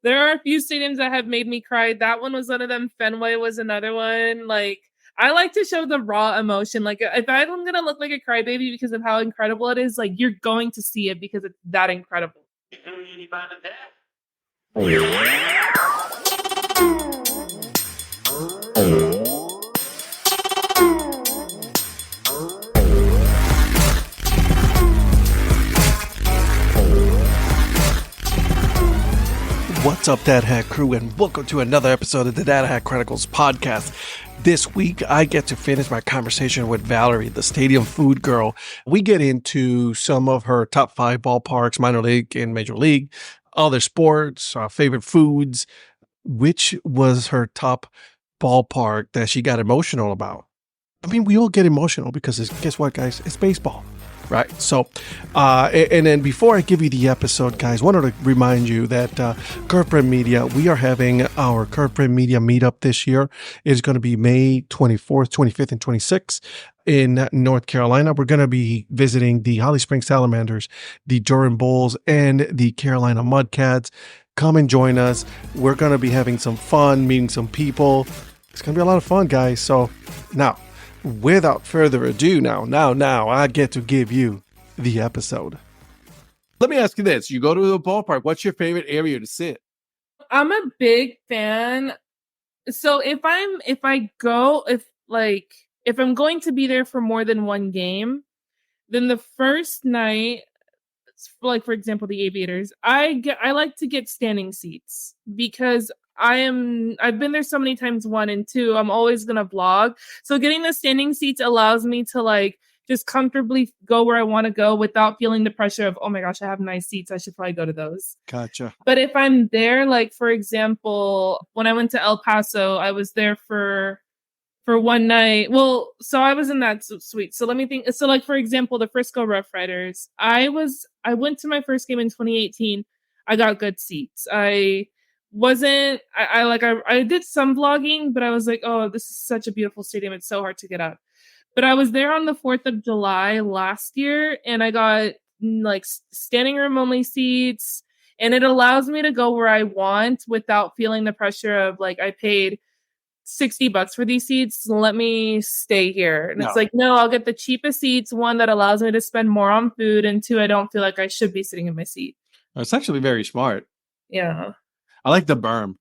There are a few stadiums that have made me cry. That one was one of them. Fenway was another one. Like, I like to show the raw emotion. Like, if I'm going to look like a crybaby because of how incredible it is, like, you're going to see it because it's that incredible. What's up, Dad Hat crew, and welcome to another episode of the Dad Hat Chronicles podcast. This week, I get to finish my conversation with Valerie, the stadium food girl. We get into some of her top 5 ballparks, minor league and major league, other sports, favorite foods. Which was her top ballpark that she got emotional about? I mean, we all get emotional because guess what, guys? It's baseball. Right. So, and then before I give you the episode, guys, wanted to remind you that Curveprint Media, we are having our Curveprint Media meetup this year. It's going to be May 24th, 25th, and 26th in North Carolina. We're going to be visiting the Holly Springs Salamanders, the Durham Bulls, and the Carolina Mudcats. Come and join us. We're going to be having some fun, meeting some people. It's going to be a lot of fun, guys. So now, without further ado, now, I get to give you the episode. Let me ask you this. You go to the ballpark. What's your favorite area to sit? I'm a big fan. So if I'm going to be there for more than one game, then the first night, like for example, the Aviators, I like to get standing seats because I've been there so many times, 1 and 2, I'm always going to vlog. So getting the standing seats allows me to like just comfortably go where I want to go without feeling the pressure of, oh my gosh, I have nice seats, I should probably go to those. Gotcha. But if I'm there, like for example, when I went to El Paso, I was there for one night. Well, so I was in that suite. So let me think. So like, for example, the Frisco Rough Riders, I went to my first game in 2018. I got good seats. I did some vlogging, but I was like, oh, this is such a beautiful stadium. It's so hard to get up. But I was there on the 4th of July last year and I got like standing room only seats, and it allows me to go where I want without feeling the pressure of like, I paid $60 for these seats, so let me stay here. And It's like, no, I'll get the cheapest seats. 1, that allows me to spend more on food, and 2, I don't feel like I should be sitting in my seat. It's actually very smart. Yeah. I like the berm.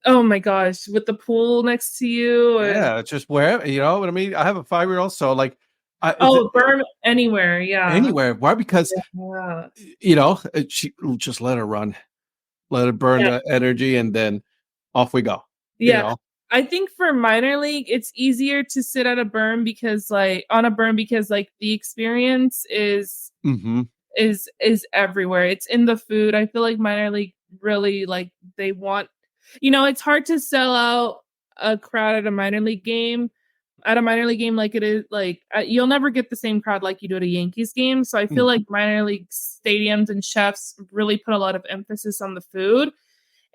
Oh my gosh, with the pool next to you. Yeah, it's just wherever, you know what I mean? I have a 5-year-old, so like... berm anywhere, yeah. Anywhere. Why? Because, you know, she just let her run. Let it burn the energy, and then off we go. Yeah. You know? I think for minor league, it's easier to sit at a berm because the experience is everywhere. It's in the food. I feel like minor league really like they want, it's hard to sell out a crowd at a minor league game. At a minor league game, like it is like you'll never get the same crowd like you do at a Yankees game. So I feel like minor league stadiums and chefs really put a lot of emphasis on the food.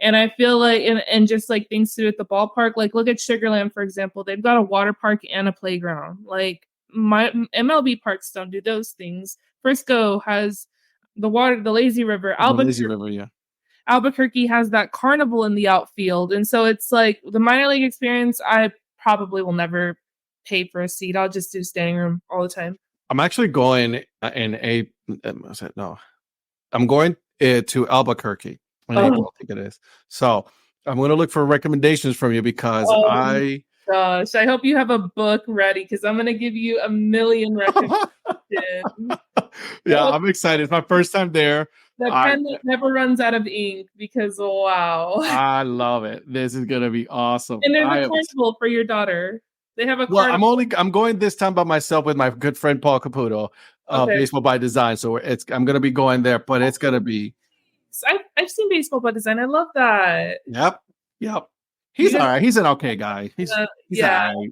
And I feel like, and just like things to do at the ballpark, like look at Sugarland, for example, they've got a water park and a playground. Like my MLB parks don't do those things. Frisco has the lazy river. Albuquerque has that carnival in the outfield. And so it's like the minor league experience, I probably will never pay for a seat. I'll just do standing room all the time. I'm actually going I'm going to Albuquerque. I think it is. So I'm going to look for recommendations from you because gosh, I hope you have a book ready because I'm going to give you a million recommendations. Yeah, I'm excited. It's my first time there. The pen that never runs out of ink because wow. I love it. This is going to be awesome. And there's a carnival for your daughter. They have a carnival. Well, I'm going this time by myself with my good friend Paul Caputo, Baseball by Design. So I'm going to be going there, but it's going to be. I've seen Baseball by Design. I love that. Yep. He's all right. He's an okay guy. He's all right.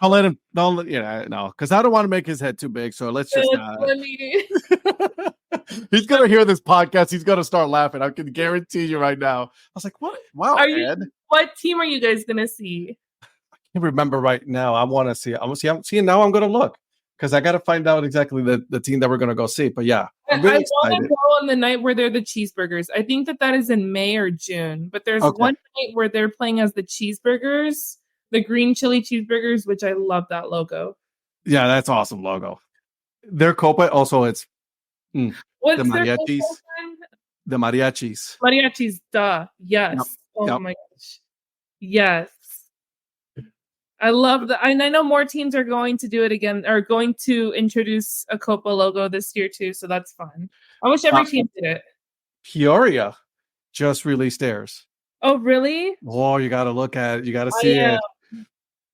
I'll let him. Because I don't want to make his head too big. So let's just. He's gonna hear this podcast. He's gonna start laughing. I can guarantee you right now. I was like, "What? Wow, Ed. What team are you guys gonna see?" I can't remember right now. I want to see. I'm seeing now. I'm gonna look because I got to find out exactly the team that we're gonna go see. But yeah, I'm I really want to excited. go on the night where they're the cheeseburgers. I think that is in May or June. But there's Okay. one night where they're playing as the cheeseburgers, the green chili cheeseburgers, which I love that logo. Yeah, that's awesome logo. Their copa also, it's the What's their mariachis. The mariachis. Mariachis, duh. Yep. Yes. Oh Yep. my gosh. Yes. I love that. And I know more teams are going to do it again, or going to introduce a Copa logo this year too. So that's fun. I wish every team did it. Peoria just released theirs. Oh, really? Oh, you got to look at it. You got to see it.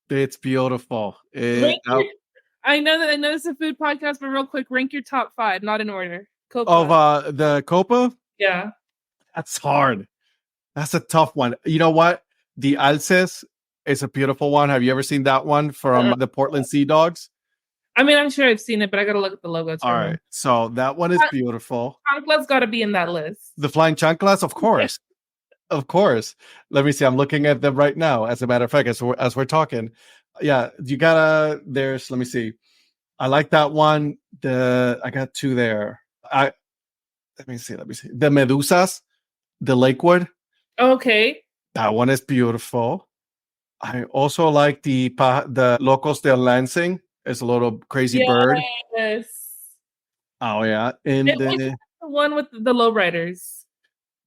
It's beautiful. I know it's a food podcast, but real quick, rank your top 5, not in order. Copa. Of the Copa? Yeah. That's hard. That's a tough one. You know what? The Alces is a beautiful one. Have you ever seen that one from the Portland Sea Dogs? I mean, I'm sure I've seen it, but I got to look at the logo. All right. So that one is beautiful. Chancla's got to be in that list. The Flying Chanclas, of course. Of course. Let me see. I'm looking at them right now. As a matter of fact, as we're talking. Yeah, you gotta, let me see. I like that one. I got 2 there. Let me see. The Medusas, the Lakewood. Okay. That one is beautiful. I also like the Locos de Lansing. It's a little crazy bird. Yes. Oh yeah. And the one with the lowriders.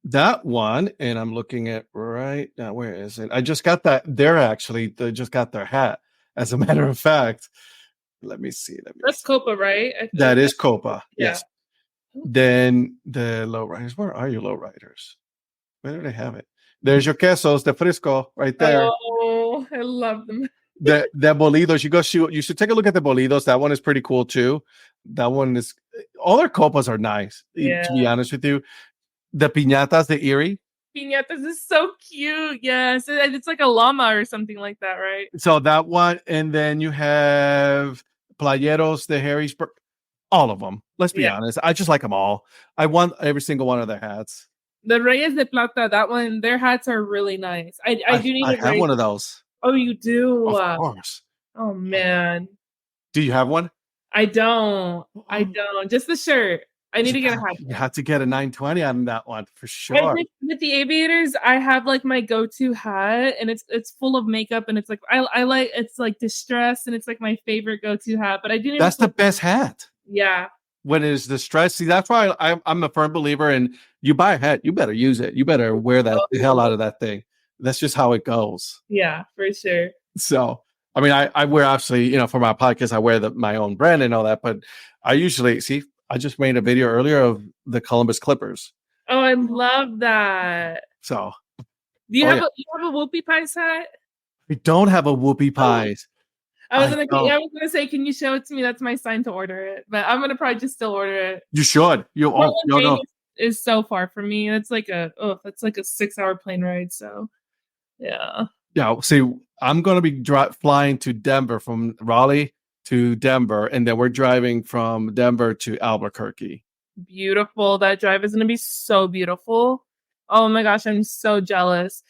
That one, and I'm looking at right now. Where is it? I just got that. They just got their hat. As a matter of fact, let me see. That's Copa, right? That is Copa. Yeah. Yes. Then the lowriders. Where are your lowriders? Where do they have it? There's your quesos de Frisco right there. Oh, I love them. the bolidos. You should take a look at the bolidos. That one is pretty cool too. That one is. All their copas are nice. Yeah. To be honest with you. The piñatas, the Erie. Piñatas is so cute. Yes. It's like a llama or something like that, right? So that one. And then you have playeros, the Harrisburg. All of them. Let's be honest. I just like them all. I want every single one of their hats. The Reyes de Plata, that one, their hats are really nice. I do need I have one of those. Oh, you do? Of course. Oh, man. Do you have one? I don't. Just the shirt. I need to get a hat. You have to get a 920 on that one for sure. With the aviators, I have like my go-to hat, and it's full of makeup, and it's like I like, it's like distressed, and it's like my favorite go-to hat. But I didn't. That's the best hat. Yeah. When it is distressed, see, that's why I'm a firm believer in you buy a hat, you better use it. You better wear the hell out of that thing. That's just how it goes. Yeah, for sure. So, I mean, I wear, obviously, for my podcast, I wear my own brand and all that, but I usually I just made a video earlier of the Columbus Clippers. Oh, I love that. So, do you have a Whoopie Pies hat? We don't have a Whoopie Pies. I was gonna say, can you show it to me? That's my sign to order it, but I'm gonna probably just still order it. You should. No. Is so far from me. It's like a 6-hour plane ride. So, yeah. Yeah. See, I'm gonna be flying to Denver from Raleigh to Denver, and then we're driving from Denver to Albuquerque. Beautiful. That drive is gonna be so beautiful. Oh my gosh, I'm so jealous.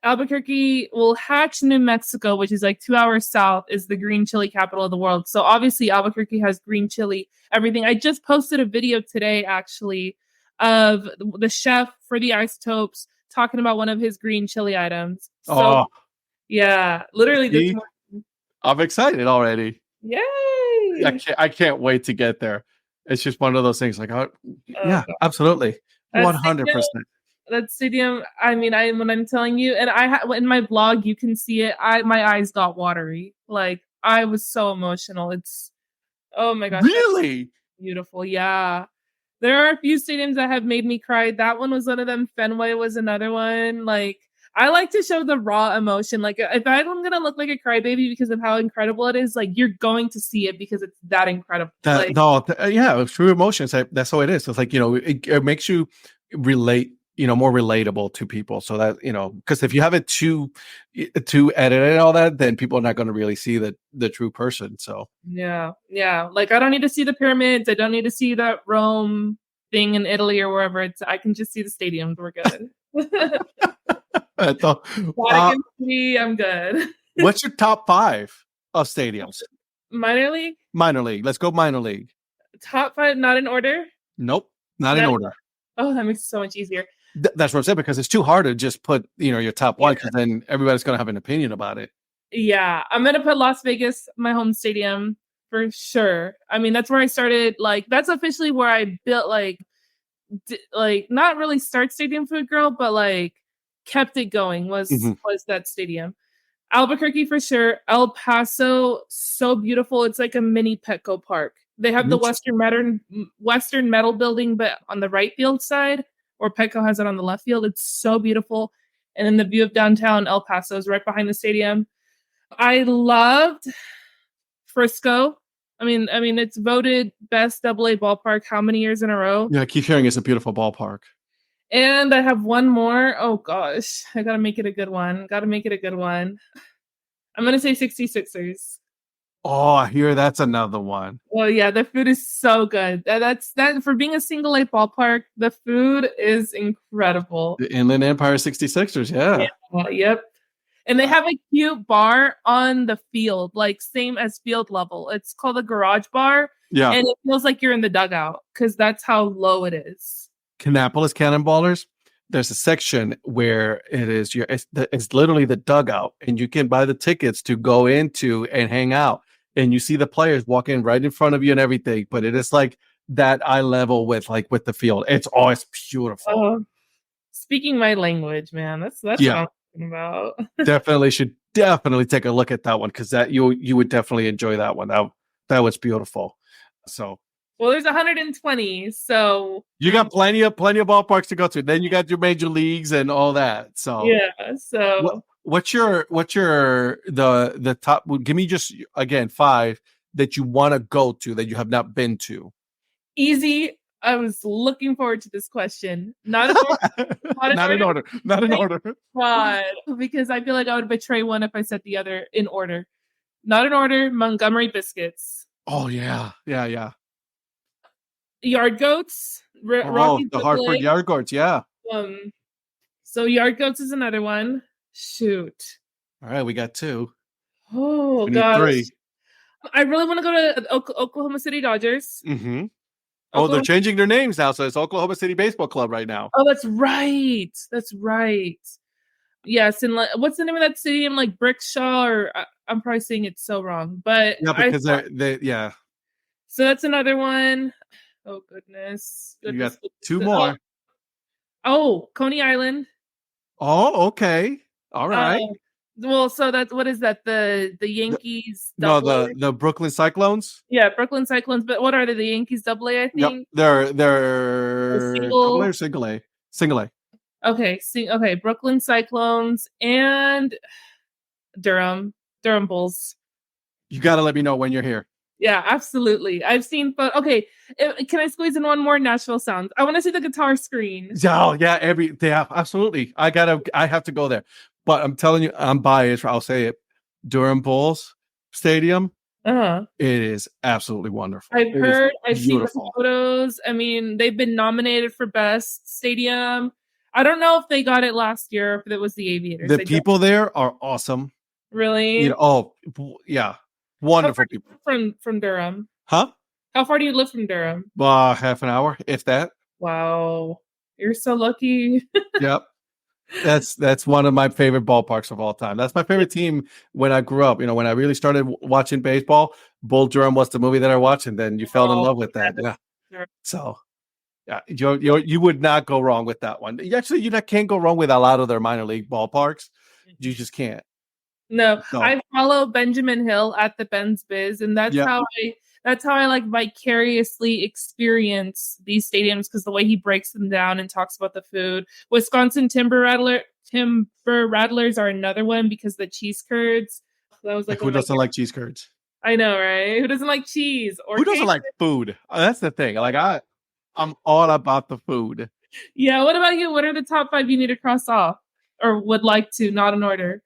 Albuquerque, Hatch, New Mexico, which is like 2 hours south, is the green chili capital of the world. So obviously Albuquerque has green chili, everything. I just posted a video today, actually, of the chef for the Isotopes talking about one of his green chili items. So, yeah, literally this morning. I'm excited already. Yay! I can't wait to get there. It's just one of those things like, yeah, absolutely. 100%. That stadium, I mean, when I'm telling you, and in my blog, you can see it. My eyes got watery. Like, I was so emotional. Oh my gosh. Really? Beautiful. Yeah. There are a few stadiums that have made me cry. That one was one of them. Fenway was another one. Like, I like to show the raw emotion. Like, if I'm going to look like a crybaby because of how incredible it is, like, you're going to see it because it's that incredible. True emotions. That's how it is. It's like, it makes you relate, more relatable to people. So that, because if you have it too edited and all that, then people are not going to really see the true person. So yeah. Like, I don't need to see the pyramids. I don't need to see that Rome thing in Italy or wherever I can just see the stadiums. We're good. I'm good. What's your top 5 of stadiums? Minor league? Minor league. Let's go minor league. Top five, not in order. Nope, not in Not, order. oh, that makes it so much easier. That's what I'm saying, because it's too hard to just put, your top Yeah. one, because then everybody's going to have an opinion about it. Yeah, I'm gonna put Las Vegas, my home stadium, for sure. I mean, that's where I started. Like, that's officially where I built, like not really start Stadium Food Girl, but like kept it going. Was that stadium? Albuquerque for sure. El Paso, so beautiful. It's like a mini Petco Park. They have the Western Metal Building, but on the right field side, or Petco has it on the left field. It's so beautiful. And then the view of downtown El Paso is right behind the stadium. I loved Frisco. I mean, it's voted best AA ballpark how many years in a row? Yeah, I keep hearing it's a beautiful ballpark. And I have one more. Oh gosh, I gotta make it a good one. I'm gonna say 66ers. Oh, I hear that's another one. Well, yeah, the food is so good. That's that for being a single A ballpark. The food is incredible. The Inland Empire 66ers, yeah. Yep. And they have a cute bar on the field, like same as field level. It's called a garage bar. Yeah. And it feels like you're in the dugout because that's how low it is. Kannapolis Cannonballers, there's a section where it's literally the dugout, and you can buy the tickets to go into and hang out. And you see the players walking right in front of you and everything, but it is like that eye level with the field. It's always beautiful. Speaking my language, man. That's what I'm talking about. Should definitely take a look at that one, because that you would definitely enjoy that one. That was beautiful. So well, there's 120, so you got plenty of ballparks to go to. Then you got your major leagues and all that. So yeah. So what's your the top? Give me just again 5 that you want to go to that you have not been to. Easy. I was looking forward to this question. Not in order. Not in order. God, because I feel like I would betray one if I said the other in order. Not in order. Montgomery Biscuits. Oh yeah. Yard Goats. Rocky the Hartford Yard Goats. Yeah. So Yard Goats is another one. Shoot. All right, we got 2. Oh, God. 3. I really want to go to Oklahoma City Dodgers. Mm-hmm. Oh, they're changing their names now, so it's Oklahoma City Baseball Club right now. Oh, that's right. Yes, and what's the name of that stadium? Like Brickshaw, or I'm probably saying it so wrong, but yeah, because they yeah. So that's another one. Oh goodness. You got 2 more. Oh, Coney Island. Oh, okay. All right. Well, so that's what is that? The Yankees? The Brooklyn Cyclones. Yeah, Brooklyn Cyclones. But what are they? The Yankees Double A, I think. Yep. They're Double A or Single A. Single A. Okay. Okay. Brooklyn Cyclones and Durham Bulls. You got to let me know when you're here. Yeah, absolutely. I've seen, but okay. Can I squeeze in one more? Nashville Sounds. I want to see the guitar screen. Oh yeah, absolutely. I have to go there. But I'm telling you, I'm biased. I'll say it. Durham Bulls Stadium. It is absolutely wonderful. I've seen the photos. I mean, they've been nominated for best stadium. I don't know if they got it last year, if it was the Aviators. The people there are awesome. Really? Yeah. Wonderful people. From Durham. Huh? How far do you live from Durham? Half an hour, if that. Wow. You're so lucky. Yep. That's one of my favorite ballparks of all time. That's my favorite team when I grew up. When I really started watching baseball, Bull Durham was the movie that I watched, and then you fell in love with that. Yeah. Sure. So, yeah, you would not go wrong with that one. Actually, you can't go wrong with a lot of their minor league ballparks. You just can't. No, I follow Benjamin Hill at the Ben's Biz, and that's how I like vicariously experience these stadiums, because the way he breaks them down and talks about the food. Wisconsin Timber Rattlers are another one, because the cheese curds. That was like who doesn't like cheese curds? I know, right? Who doesn't like cheese? Or who doesn't like food? That's the thing. Like I'm all about the food. Yeah. What about you? What are the top 5 you need to cross off, or would like to? Not in order.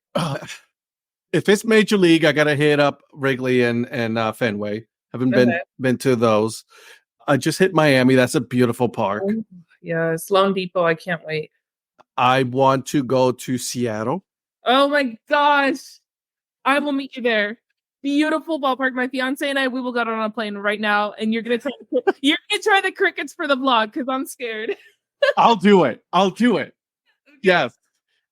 If it's Major League, I gotta hit up Wrigley and Fenway. Haven't been to those. I just hit Miami. That's a beautiful park. Oh, yes, Lone Depot. I can't wait. I want to go to Seattle. Oh my gosh, I will meet you there. beautiful ballpark. My fiance and I, we will get on a plane right now, and you're gonna try the crickets for the vlog because I'm scared. I'll do it. I'll do it. Yes.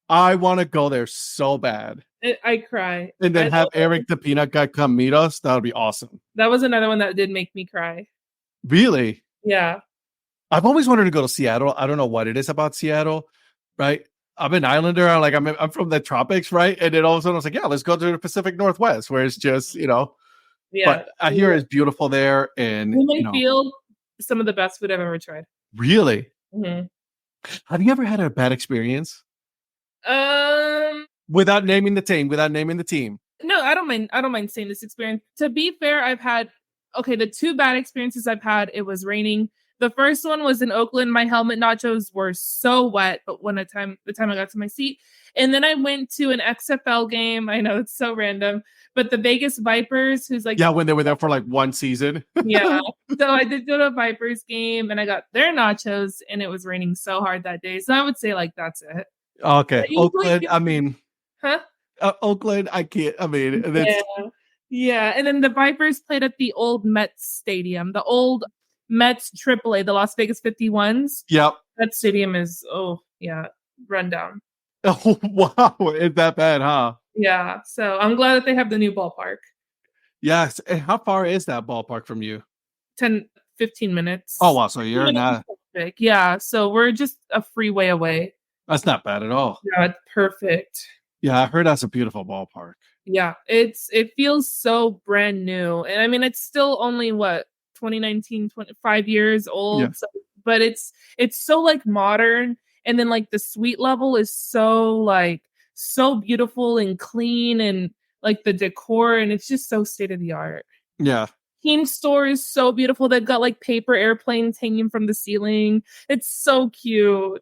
I want to go there so bad. I cry. And then have Eric the Peanut Guy come meet us. That would be awesome. That was another one that did make me cry. Really? Yeah. I've always wanted to go to Seattle. I don't know what it is about Seattle, right? I'm an islander. I'm from the tropics, right? And then all of a sudden I was like, yeah, let's go to the Pacific Northwest, where it's just, Yeah. But I hear it's beautiful there. And Human Field, some of the best food I've ever tried. Really? Mm-hmm. Have you ever had a bad experience? Without naming the team. No, I don't mind saying this experience. To be fair, I've had the 2 bad experiences I've had, it was raining. The first one was in Oakland. My helmet nachos were so wet, but the time I got to my seat. And then I went to an XFL game. I know it's so random, but the Vegas Vipers, who's like, yeah, when they were there for like 1 season. Yeah. So I did go to a Vipers game and I got their nachos, and it was raining so hard that day. So I would say like that's it. Okay. Oakland, huh? Oakland, I can't. Yeah. And then the Vipers played at the old Mets stadium, the old Mets AAA, the Las Vegas 51s. Yep. That stadium is run down. Oh wow, it's that bad, huh? Yeah. So I'm glad that they have the new ballpark. Yes. And how far is that ballpark from you? 10-15 minutes. Oh wow, so you're not. Yeah. So we're just a freeway away. That's not bad at all. Yeah, it's perfect. Yeah, I heard that's a beautiful ballpark. Yeah, it feels so brand new. And I mean, it's still only 2019, 25 years old. Yeah. So, but it's so like modern. And then like the suite level is so beautiful and clean, and like the decor, and it's just so state of the art. Yeah. Team store is so beautiful. They've got like paper airplanes hanging from the ceiling. It's so cute.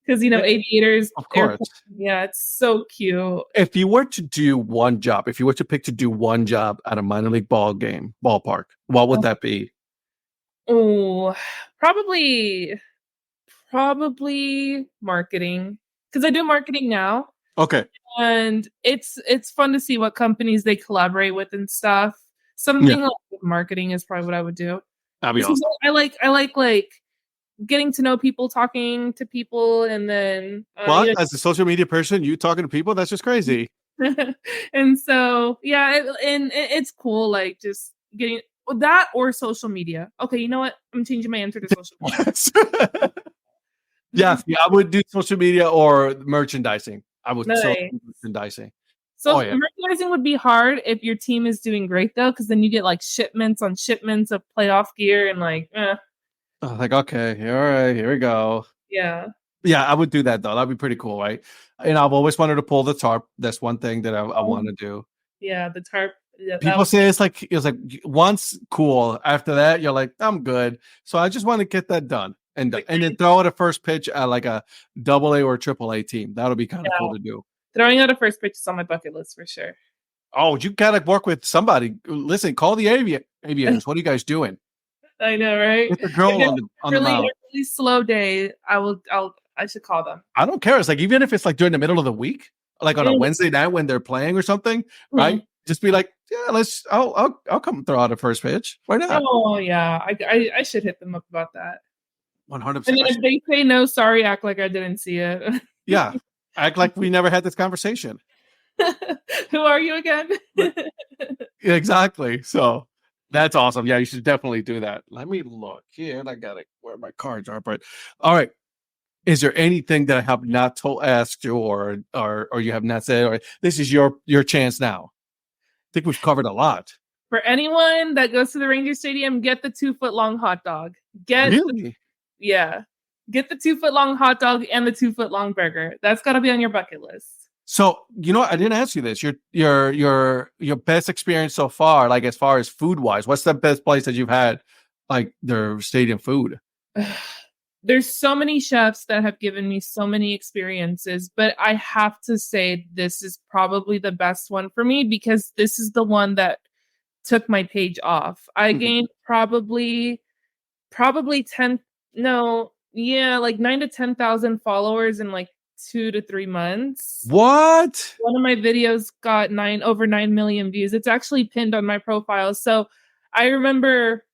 Because, aviators. Of course. Yeah, it's so cute. If you were to do one job, if you were to pick to do one job at a minor league ballpark, what would that be? Oh, probably marketing. Because I do marketing now. Okay. And it's fun to see what companies they collaborate with and stuff. Something like marketing is probably what I would do. That'd be awesome. I like getting to know people, talking to people, and then as a social media person, you talking to people, that's just crazy. And so it's cool, like just getting that or social media. Okay, you know what? I'm changing my answer to social media. Yes, I would do social media or merchandising. I would merchandising. So merchandising would be hard if your team is doing great though, because then you get like shipments on shipments of playoff gear and like, okay, all right, here we go. Yeah. Yeah, I would do that though. That'd be pretty cool, right? And I've always wanted to pull the tarp. That's one thing that I want to do. Yeah, the tarp. Yeah, people say it's like once cool. After that, you're like, I'm good. So I just want to get that done and then throw out a first pitch at like a AA or AAA team. That'll be kind of cool to do. Throwing out a first pitch is on my bucket list for sure. Oh, you gotta work with somebody. Listen, call the aviators. What are you guys doing? I know, right? Get the girl on the mound. A really slow day. I should call them. I don't care. It's like even if it's like during the middle of the week, like on a Wednesday night when they're playing or something, right? Just be like, yeah, I'll come throw out a first pitch. Why not? Oh yeah, I should hit them up about that. 100%. And then if they say no, sorry, act like I didn't see it. Yeah, act like we never had this conversation. Who are you again? Exactly. So that's awesome. Yeah, you should definitely do that. Let me look here. And I got it where my cards are. But all right. Is there anything that I have not asked you or you have not said, or this is your chance now? I think we've covered a lot. For anyone that goes to the Ranger Stadium, get the 2-foot-long hot dog. Get the 2-foot-long hot dog and the 2-foot-long burger. That's got to be on your bucket list. So, I didn't ask you this. Your best experience so far, like as far as food wise, what's the best place that you've had, like their stadium food? There's so many chefs that have given me so many experiences, but I have to say this is probably the best one for me because this is the one that took my page off. I gained probably 9 to 10,000 followers in like 2 to 3 months. What? One of my videos got over 9 million views. It's actually pinned on my profile. So I remember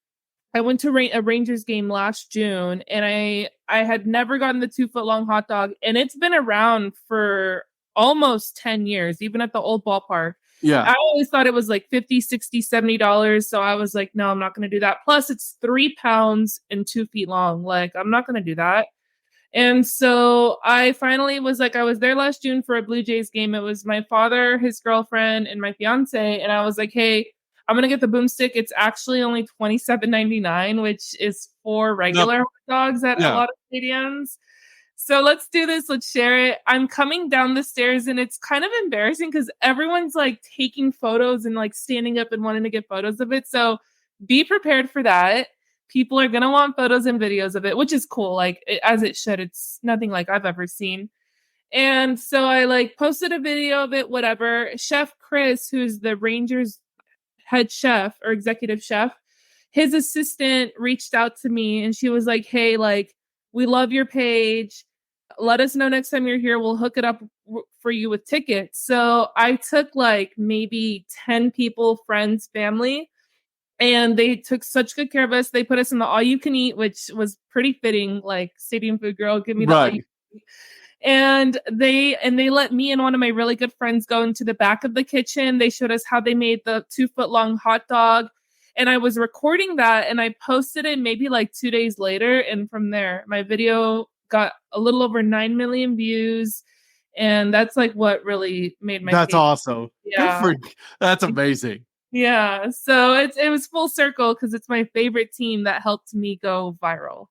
I went to a Rangers game last June, and I had never gotten the 2 foot long hot dog, and it's been around for almost 10 years, even at the old ballpark. Yeah. I always thought it was like $50, $60, $70. So I was like, no, I'm not going to do that. Plus it's 3 pounds and 2 feet long. Like, I'm not going to do that. And so I finally was like, I was there last June for a Blue Jays game. It was my father, his girlfriend, and my fiance. And I was like, hey, I'm going to get the boomstick. It's actually only $27.99, which is 4 regular hot dogs at a lot of stadiums. So let's do this. Let's share it. I'm coming down the stairs, and it's kind of embarrassing because everyone's like taking photos and like standing up and wanting to get photos of it. So be prepared for that. People are going to want photos and videos of it, which is cool. Like as it should. It's nothing like I've ever seen. And so I like posted a video of it, whatever. Chef Chris, who's the Rangers head chef or executive chef, his assistant reached out to me, and she was like, hey, like, we love your page. Let us know next time you're here. We'll hook it up for you with tickets. So I took like maybe 10 people, friends, family, and they took such good care of us. They put us in the all you can eat, which was pretty fitting, like Stadium Food Girl, give me the all you can eat. And they let me and one of my really good friends go into the back of the kitchen. They showed us how they made the 2 foot long hot dog. And I was recording that, and I posted it maybe like 2 days later. And from there, my video got a little over 9 million views. And that's like what really made my That's page. awesome. Yeah. That's amazing. Yeah. So it was full circle because it's my favorite team that helped me go viral.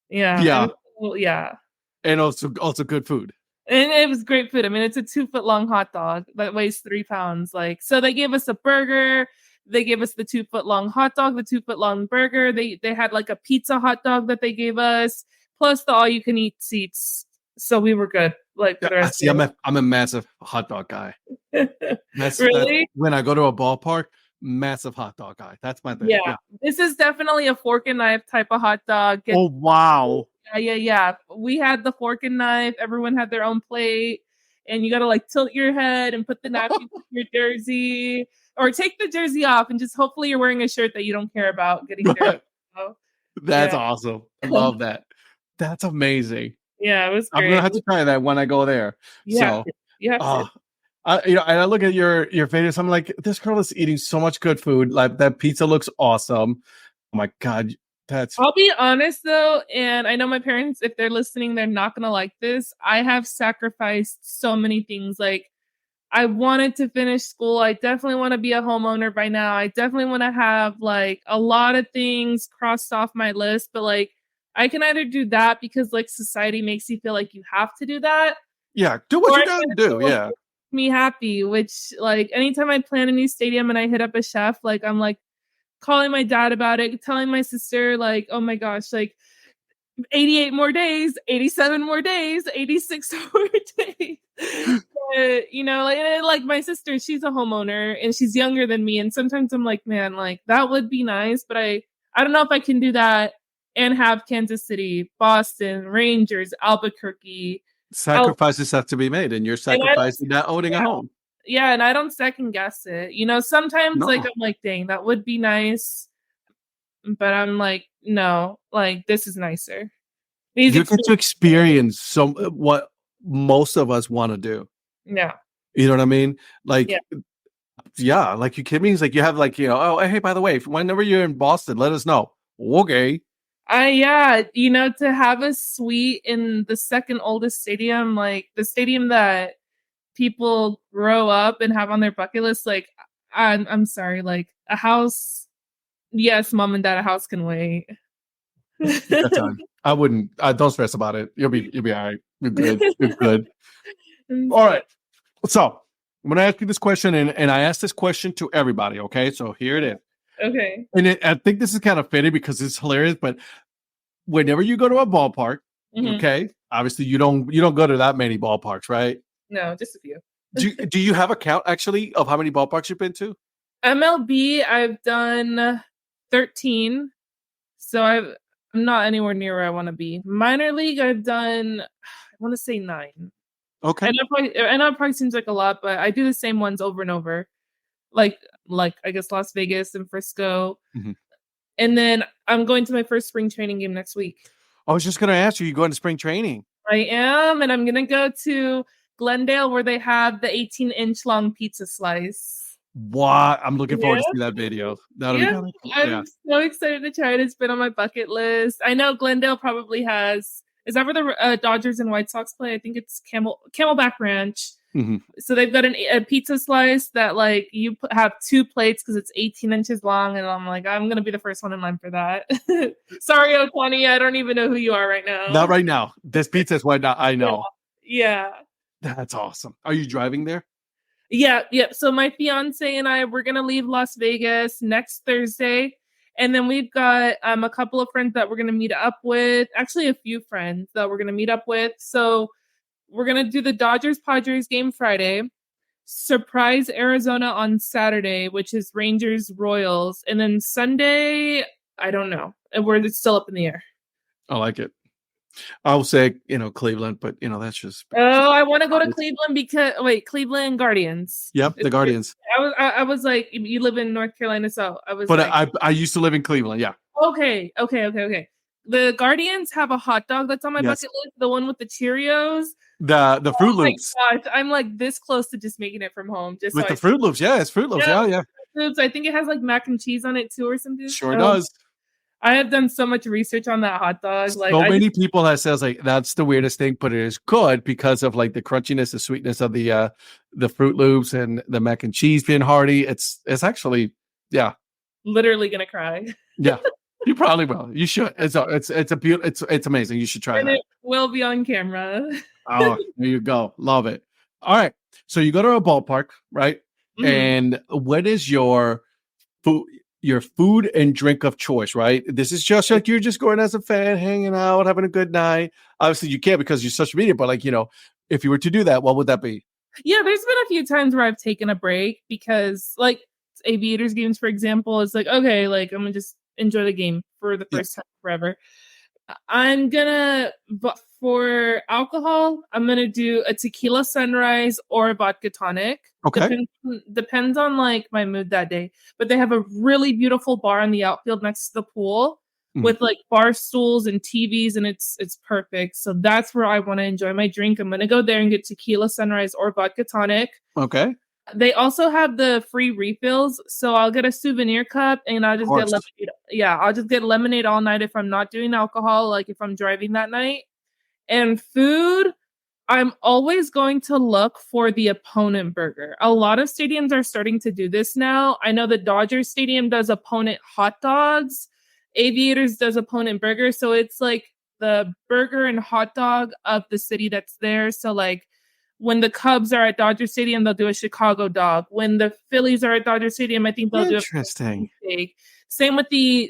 Yeah. Yeah. Yeah. And also good food. And it was great food. I mean, it's a 2 foot long hot dog that weighs 3 pounds. Like, so they gave us a burger. They gave us the 2 foot long hot dog, the 2 foot long burger. They had like a pizza hot dog that they gave us, plus the all you can eat seats. So we were good. Like for the rest of I'm a massive hot dog guy. Really? When I go to a ballpark, massive hot dog guy. That's my thing. Yeah. This is definitely a fork and knife type of hot dog. Oh wow. Yeah. We had the fork and knife. Everyone had their own plate, and you got to like tilt your head and put the napkin in your jersey, or take the jersey off, and just hopefully you're wearing a shirt that you don't care about getting dirty. That's awesome. I love that. That's amazing. Yeah, it was great. I'm gonna have to try that when I go there. Yeah, so, you have to. And I look at your videos. I'm like, this girl is eating so much good food. Like that pizza looks awesome. Oh my god, I'll be honest though, and I know my parents, if they're listening, they're not gonna like this. I have sacrificed so many things. Like, I wanted to finish school. I definitely want to be a homeowner by now. I definitely want to have like a lot of things crossed off my list. But like, I can either do that because like society makes you feel like you have to do that. Yeah, do what you gotta do. Yeah. Me happy, which like anytime I plan a new stadium and I hit up a chef, like I'm like calling my dad about it, telling my sister, like, oh my gosh, like 88 more days, 87 more days, 86 more days. You know, like my sister, she's a homeowner and she's younger than me. And sometimes I'm like, man, like that would be nice, but I don't know if I can do that and have Kansas City, Boston, Rangers, Albuquerque. Sacrifices have to be made, and you're sacrificing not owning a home. Yeah, and I don't second guess it. You know, sometimes like I'm like, dang, that would be nice. But I'm like, no, like this is nicer. You get to experience what most of us want to do. Yeah. You know what I mean? Like, yeah, like you kidding me? It's like you have like, you know, oh, hey, by the way, whenever you're in Boston, let us know. Okay. You know, to have a suite in the second oldest stadium, like the stadium that people grow up and have on their bucket list, like I'm sorry, like a house. Yes, mom and dad, a house can wait. I wouldn't. Don't stress about it. You'll be all right. You're good. You're good. All right. So I'm gonna ask you this question, and I ask this question to everybody. Okay, so here it is. Okay. And I think this is kind of fitting because it's hilarious. But whenever you go to a ballpark, okay, obviously you don't go to that many ballparks, right? No, just a few. Do you have a count actually of how many ballparks you've been to? MLB, I've done 13. So I'm not anywhere near where I want to be. Minor league, I've done, I want to say 9. Okay. I know it probably seems like a lot, but I do the same ones over and over. Like I guess Las Vegas and Frisco. Mhm. And then I'm going to my first spring training game next week. I was just going to ask you going to spring training? I am, and I'm going to go to Glendale where they have the 18-inch long pizza slice. What? I'm looking forward to Yeah. see that video. That'll Yeah, be kind of cool. I'm so excited to try it. It's been on my bucket list. I know Glendale probably has. Is that where the Dodgers and White Sox play? I think it's Camelback Ranch. Mm-hmm. So they've got a pizza slice that like you have 2 plates because it's 18 inches long, and I'm like, I'm gonna be the first one in line for that. Sorry, Otani, I don't even know who you are right now. Not right now. This pizza is why not. I know. Yeah. That's awesome. Are you driving there? Yeah. So my fiance and I, we're gonna leave Las Vegas next Thursday, and then we've got a couple of friends that we're gonna meet up with. Actually, a few friends that we're gonna meet up with. So we're going to do the Dodgers-Padres game Friday, surprise Arizona on Saturday, which is Rangers-Royals. And then Sunday, I don't know. And it's still up in the air. I like it. I'll say, Cleveland, but, that's just. Oh, I want to go to Cleveland because, Cleveland Guardians. Yep, the Guardians. I was like, you live in North Carolina, so I was But like. I used to live in Cleveland, yeah. Okay. The Guardians have a hot dog that's on my bucket list, the one with the Cheerios. The Fruit Loops. My gosh, I'm like this close to just making it from home. Just with the Fruit Loops, yeah, it's Fruit Loops, yeah. Loops. I think it has like mac and cheese on it too, or something. Sure does. I have done so much research on that hot dog. Like, so many people have says like that's the weirdest thing, but it is good because of like the crunchiness, the sweetness of the Fruit Loops and the mac and cheese being hearty. It's actually, yeah. Literally gonna cry. Yeah. You probably will. You should. It's amazing. You should try and that. It will be on camera. Oh, there you go. Love it. All right. So you go to a ballpark, right? Mm-hmm. And what is your food and drink of choice, right? This is just like you're just going as a fan, hanging out, having a good night. Obviously, you can't because you're social media, but like, if you were to do that, what would that be? Yeah, there's been a few times where I've taken a break because like Aviators games, for example, it's like, okay, like I'm gonna just enjoy the game for the first time forever. I'm gonna, for alcohol, I'm gonna do a tequila sunrise or a vodka tonic. Okay. Depends on like my mood that day. But they have a really beautiful bar in the outfield next to the pool with like bar stools and TVs, and it's perfect. So that's where I want to enjoy my drink. I'm gonna go there and get tequila sunrise or vodka tonic. Okay. They also have the free refills, so I'll get a souvenir cup and I'll just get lemonade. Yeah, I'll just get lemonade all night if I'm not doing alcohol, like if I'm driving that night. And food, I'm always going to look for the opponent burger. A lot of stadiums are starting to do this now. I know the Dodgers Stadium does opponent hot dogs. Aviators does opponent burger, so it's like the burger and hot dog of the city that's there. So like when the Cubs are at Dodger Stadium, they'll do a Chicago dog. When the Phillies are at Dodger Stadium, I think they'll do a steak. Same with the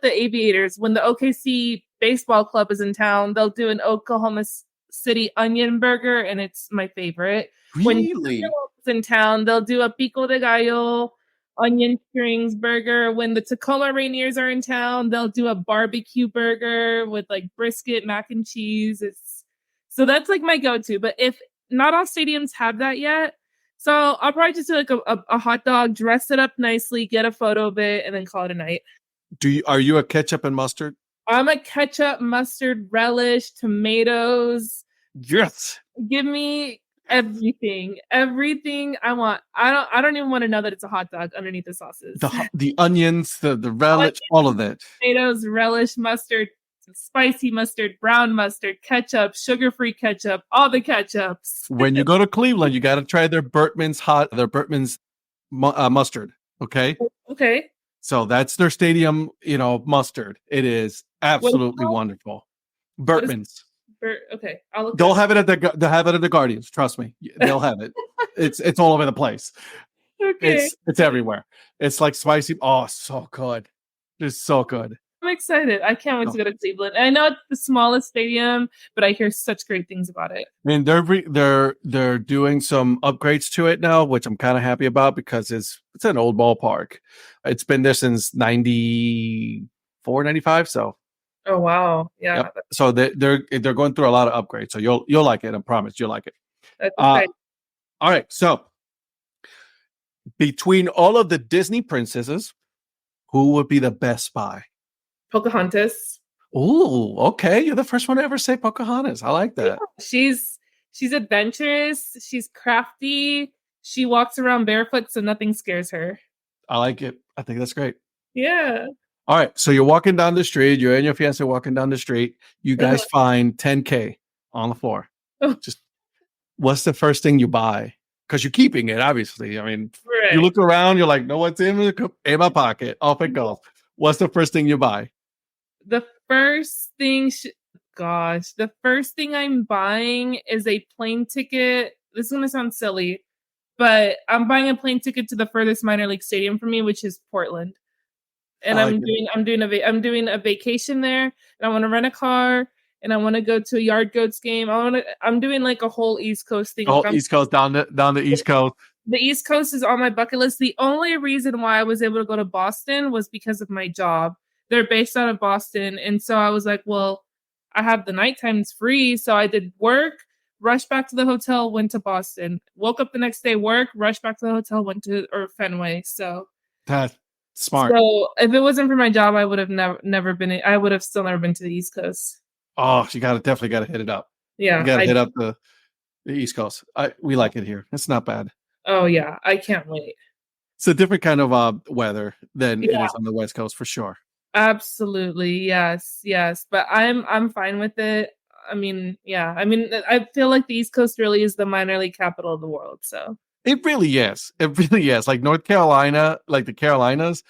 Aviators. When the OKC baseball club is in town, they'll do an Oklahoma City onion burger, and it's my favorite. Really? When the in town, they'll do a pico de gallo onion strings burger. When the Tacoma Rainiers are in town, they'll do a barbecue burger with like brisket, mac and cheese. So that's like my go-to. But if not all stadiums have that yet. So I'll probably just do like a hot dog, dress it up nicely, get a photo of it, and then call it a night. Are you a ketchup and mustard? I'm a ketchup, mustard, relish, tomatoes. Yes. Give me everything I want. I don't even want to know that it's a hot dog underneath the sauces. The onions, the relish, all of that. Tomatoes, relish, mustard, spicy mustard, brown mustard, ketchup, sugar-free ketchup, all the ketchups. When you go to Cleveland, you got to try their Bertman's mustard. Okay. Okay. So that's their stadium, mustard. It is absolutely wonderful. Bertman's. Okay. I'll look. They'll have it at the Guardians. Trust me, they'll have it. It's all over the place. Okay. It's everywhere. It's like spicy. Oh, so good. It's so good. I'm excited. I can't wait to go to Cleveland. I know it's the smallest stadium, but I hear such great things about it. And they're doing some upgrades to it now, which I'm kind of happy about because it's an old ballpark. It's been there since 94, 95. So. Oh wow! Yeah. Yep. So they're going through a lot of upgrades. So you'll like it. I promise you'll like it. That's Uh, exciting. all right. So between all of the Disney princesses, who would be the best spy? Pocahontas. Oh, okay. You're the first one to ever say Pocahontas. I like Yeah. that. She's adventurous. She's crafty. She walks around barefoot, so nothing scares her. I like it. I think that's great. Yeah. All right. So you're walking down the street. You and your fiance walking down the street. You guys find 10K on the floor. Oh, Just what's the first thing you buy? Because you're keeping it, obviously. I mean, you right. look around, you're like, no, what's in my pocket? Off it goes. What's the first thing you buy? The first thing, the first thing I'm buying is a plane ticket. This is gonna sound silly, but I'm buying a plane ticket to the furthest minor league stadium for me, which is Portland. And I like it. I'm doing a vacation there, and I want to rent a car, and I want to go to a Yard Goats game. I'm doing like a whole East Coast thing. Oh, Like East Coast down the East Coast. the East Coast is on my bucket list. The only reason why I was able to go to Boston was because of my job. They're based out of Boston. And so I was like, well, I have the night times free. So I did work, rushed back to the hotel, went to Boston. Woke up the next day, work, rushed back to the hotel, went to Fenway. That's smart. So if it wasn't for my job, I would have never been. I would have still never been to the East Coast. Oh, you definitely got to hit it up. Yeah, You got to hit up the East Coast. We like it here. It's not bad. Oh yeah, I can't wait. It's a different kind of weather than it Yeah. is on the West Coast for sure. Absolutely, yes. But I'm fine with it. I mean, yeah. I mean, I feel like the East Coast really is the minor league capital of the world. So It really is. It really is. Like North Carolina, like the Carolinas,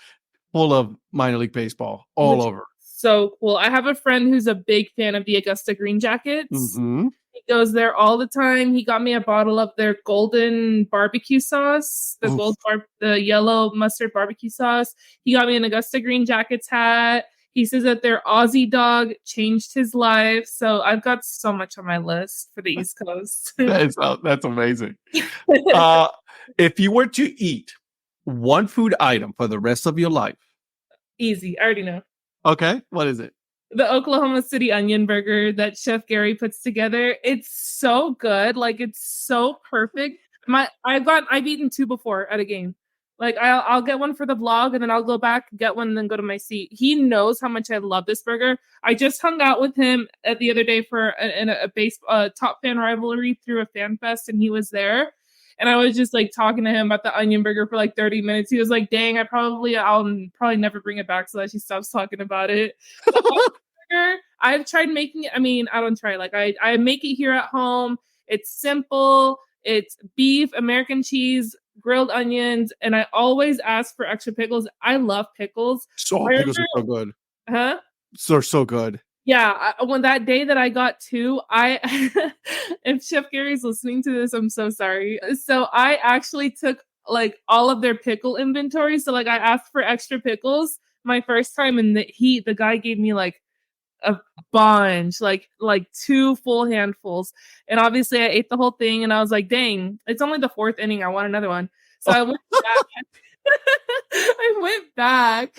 full of minor league baseball all which over. so cool. I have a friend who's a big fan of the Augusta Green Jackets. Mm-hmm. He goes there all the time. He got me a bottle of their golden barbecue sauce, the yellow mustard barbecue sauce. He got me an Augusta Green Jackets hat. He says that their Aussie dog changed his life. So I've got so much on my list for the East Coast. That's amazing. If you were to eat one food item for the rest of your life, Easy. I already know. okay, what is it? The Oklahoma City onion burger that Chef Gary puts together. It's so good. Like it's so perfect. I've eaten two before at a game. Like I'll get one for the vlog and then I'll go back, get one, and then go to my seat. He knows how much I love this burger. I just hung out with him the other day for a base top fan rivalry through a fan fest, and he was there. And I was just like talking to him about the onion burger for like 30 minutes. He was like, dang, I'll probably never bring it back so that she stops talking about it. Burger, I've tried making it. I mean, I don't try. Like I make it here at home. It's simple. It's beef, American cheese, grilled onions, and I always ask for extra pickles. I love pickles. Pickles are so good. Huh? So good. Yeah, when that day that I got two, if Chef Gary's listening to this, I'm so sorry. So I actually took like all of their pickle inventory. So like I asked for extra pickles my first time, and the guy gave me like a bunch, like two full handfuls. And obviously I ate the whole thing, and I was like, dang, it's only the fourth inning. I want another one. So I went back. I went back.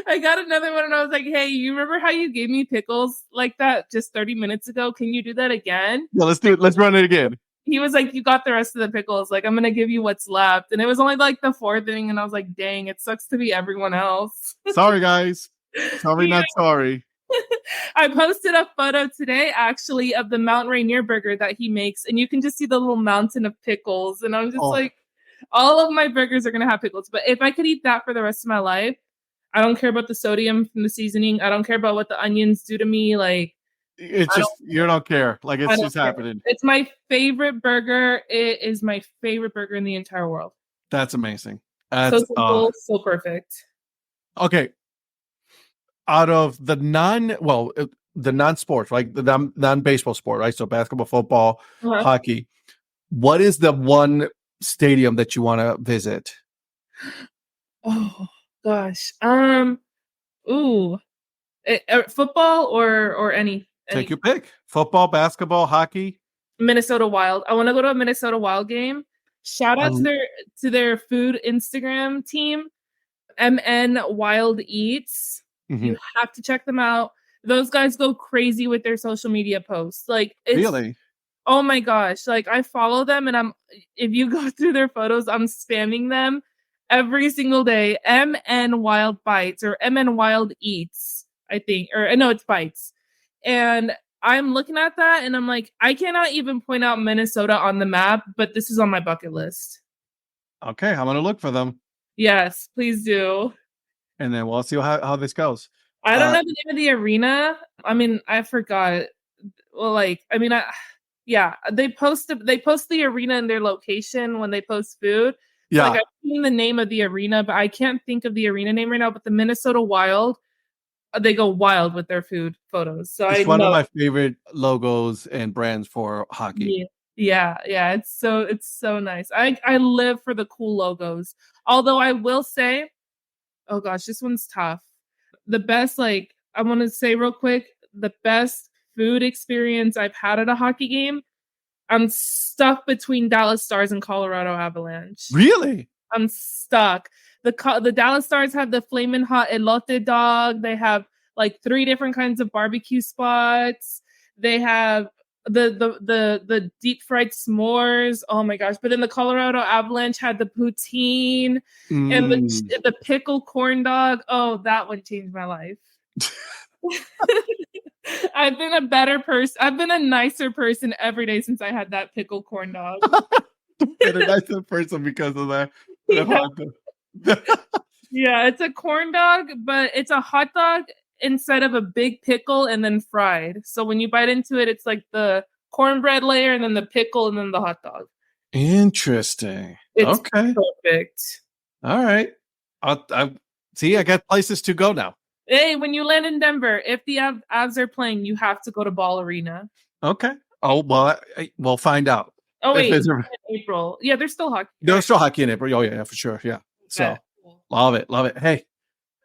I got another one, and I was like, hey, you remember how you gave me pickles like that just 30 minutes ago? Can you do that again? Yeah, let's do it. Let's run it again. He was like, you got the rest of the pickles. Like, I'm going to give you what's left. And it was only like the fourth inning, and I was like, dang, it sucks to be everyone else. Sorry, guys. Sorry, not sorry. I posted a photo today, actually, of the Mount Rainier burger that he makes, and you can just see the little mountain of pickles. And I'm just like, all of my burgers are going to have pickles. But if I could eat that for the rest of my life, I don't care about the sodium from the seasoning. I don't care about what the onions do to me. Like, it's just, you don't care. Like, it's just happening. It's my favorite burger. It is my favorite burger in the entire world. That's amazing. So simple, so perfect. Okay. Out of the non-sports, right? The non-baseball sport, right? So basketball, football, hockey. What is the one stadium that you want to visit? Oh gosh. Football or any. Take your pick. Football, basketball, hockey. Minnesota Wild. I want to go to a Minnesota Wild game. Shout out to their food Instagram team, MN Wild Eats. Mm-hmm. You have to check them out. Those guys go crazy with their social media posts. Like, really? Oh my gosh. Like I follow them and if you go through their photos, I'm spamming them every single day. MN Wild Bites or MN Wild Eats, I think. Or no, it's Bites. And I'm looking at that and I'm like, I cannot even point out Minnesota on the map, but this is on my bucket list. Okay, I'm gonna look for them. Yes, please do. And then we'll see how this goes. I don't know the name of the arena. I mean, I forgot. Well, they post the arena and their location when they post food. So, Yeah. like I've seen the name of the arena, but I can't think of the arena name right now. But the Minnesota Wild, they go wild with their food photos. So It's I one of know. my favorite logos and brands for hockey. Yeah. It's so nice. I live for the cool logos. Although I will say, oh gosh, this one's tough. The best, like I want to say real quick, the best food experience I've had at a hockey game. I'm stuck between Dallas Stars and Colorado Avalanche. Really? I'm stuck. The Dallas Stars have the flamin' hot elote dog. They have like 3 different kinds of barbecue spots. They have the deep fried s'mores. Oh my gosh! But then the Colorado Avalanche had the poutine and the pickle corn dog. Oh, that one changed my life. I've been a better person. I've been a nicer person every day since I had that pickle corn dog. Been a nicer person because of that. Yeah, it's a corn dog, but it's a hot dog instead of a big pickle and then fried. So when you bite into it, it's like the cornbread layer and then the pickle and then the hot dog. Interesting. It's okay. Perfect. All right. I see. I got places to go now. Hey, when you land in Denver, if the Avs are playing, you have to go to Ball Arena. Okay. Oh, well, we'll find out. Oh, wait. In April. Yeah, there's still hockey. There's still hockey in April. Oh, yeah, for sure. Yeah. So, love it. Love it. Hey,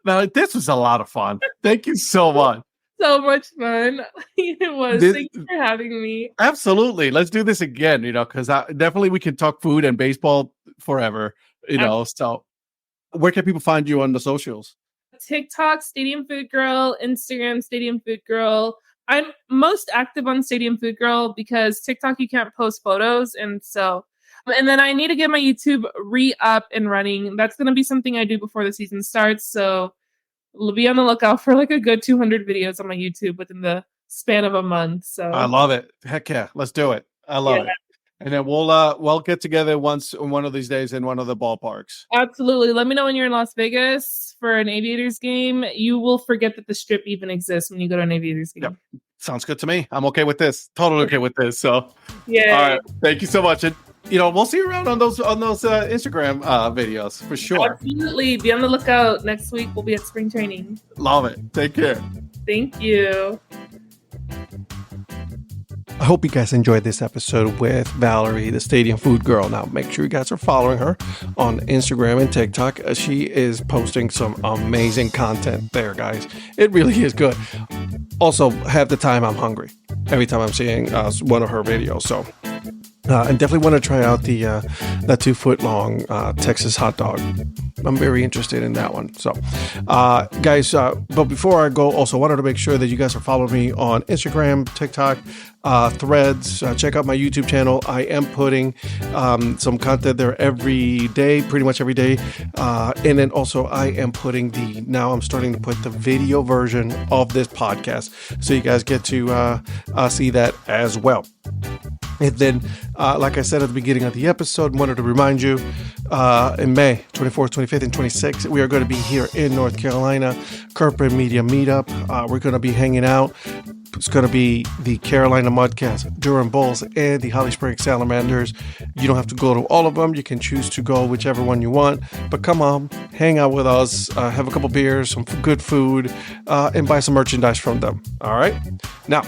now this was a lot of fun. Thank you so much. So much fun. It was. Thank you for having me. Absolutely. Let's do this again, because definitely we can talk food and baseball forever, So, where can people find you on the socials? TikTok, Stadium Food Girl, Instagram, Stadium Food Girl. I'm most active on Stadium Food Girl because TikTok, you can't post photos. And then I need to get my YouTube re-up and running. That's going to be something I do before the season starts. So be on the lookout for like a good 200 videos on my YouTube within the span of a month. So I love it. Heck yeah. Let's do it. I love it. And then we'll get together once one of these days in one of the ballparks. Absolutely. Let me know when you're in Las Vegas for an Aviators game. You will forget that the Strip even exists when you go to an Aviators game. Yep. Sounds good to me. I'm okay with this. Totally okay with this. So, yeah. All right. Thank you so much. And we'll see you around on those Instagram videos for sure. Absolutely. Be on the lookout. Next week we'll be at spring training. Love it. Take care. Thank you. I hope you guys enjoyed this episode with Valerie, the Stadium Food Girl. Now, make sure you guys are following her on Instagram and TikTok. She is posting some amazing content there, guys. It really is good. Also, half the time I'm hungry every time I'm seeing one of her videos. So, I definitely want to try out the 2-foot-long Texas hot dog. I'm very interested in that one. So, guys, but before I go, also wanted to make sure that you guys are following me on Instagram, TikTok, Threads. Check out my YouTube channel. I am putting some content there every day, pretty much every day. And then also I am putting now I'm starting to put the video version of this podcast. So you guys get to see that as well. And then, like I said at the beginning of the episode, wanted to remind you, in May 24th, 25th, and 26th, we are going to be here in North Carolina, Corporate Media Meetup. We're going to be hanging out. It's going to be the Carolina Mudcats, Durham Bulls, and the Holly Springs Salamanders. You don't have to go to all of them. You can choose to go whichever one you want. But come on, hang out with us, have a couple beers, some good food, and buy some merchandise from them. All right? Now,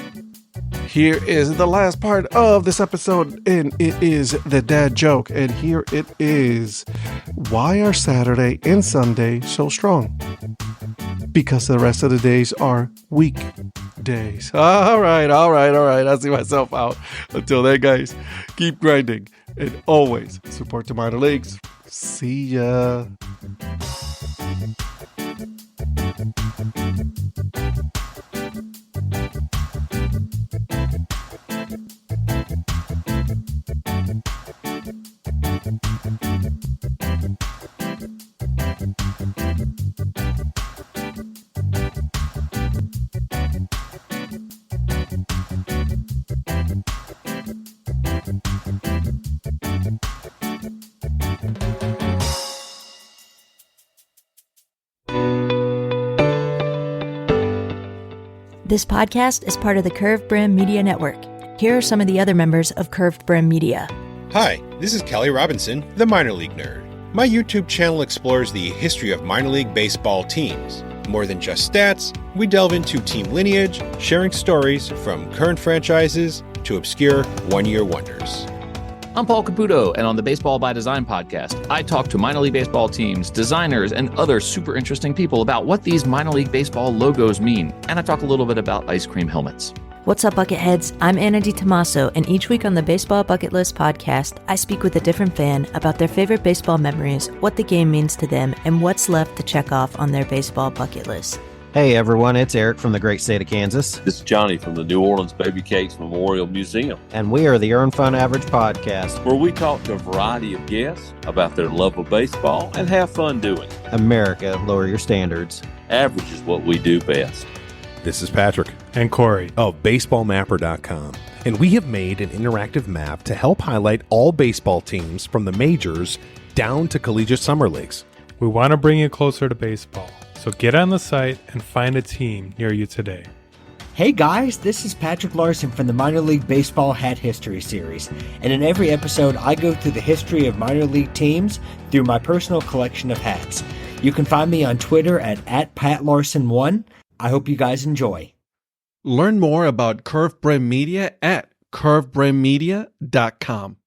here is the last part of this episode, and it is the dad joke. And here it is. Why are Saturday and Sunday so strong? Because the rest of the days are weekdays. All right. I see myself out. Until then, guys, keep grinding and always support the minor leagues. See ya. This podcast is part of the Curved Brim Media Network. Here are some of the other members of Curved Brim Media. Hi, this is Kelly Robinson, the Minor League Nerd. My YouTube channel explores the history of minor league baseball teams. More than just stats, we delve into team lineage, sharing stories from current franchises to obscure one-year wonders. I'm Paul Caputo, and on the Baseball by Design podcast, I talk to minor league baseball teams, designers, and other super interesting people about what these minor league baseball logos mean, and I talk a little bit about ice cream helmets. What's up, Bucketheads? I'm Anna DiTomaso, and each week on the Baseball Bucket List podcast, I speak with a different fan about their favorite baseball memories, what the game means to them, and what's left to check off on their baseball bucket list. Hey everyone, it's Eric from the great state of Kansas. This is Johnny from the New Orleans Baby Cakes Memorial Museum. And we are the Earn Fun Average podcast, where we talk to a variety of guests about their love of baseball and have fun doing it. America, lower your standards. Average is what we do best. This is Patrick and Corey of BaseballMapper.com, and we have made an interactive map to help highlight all baseball teams from the majors down to collegiate summer leagues. We want to bring you closer to baseball, so get on the site and find a team near you today. Hey guys, this is Patrick Larson from the Minor League Baseball Hat History Series, and in every episode I go through the history of minor league teams through my personal collection of hats. You can find me on Twitter at @PatLarson1. I hope you guys enjoy. Learn more about Curved Brim Media at curvedbrimmedia.com.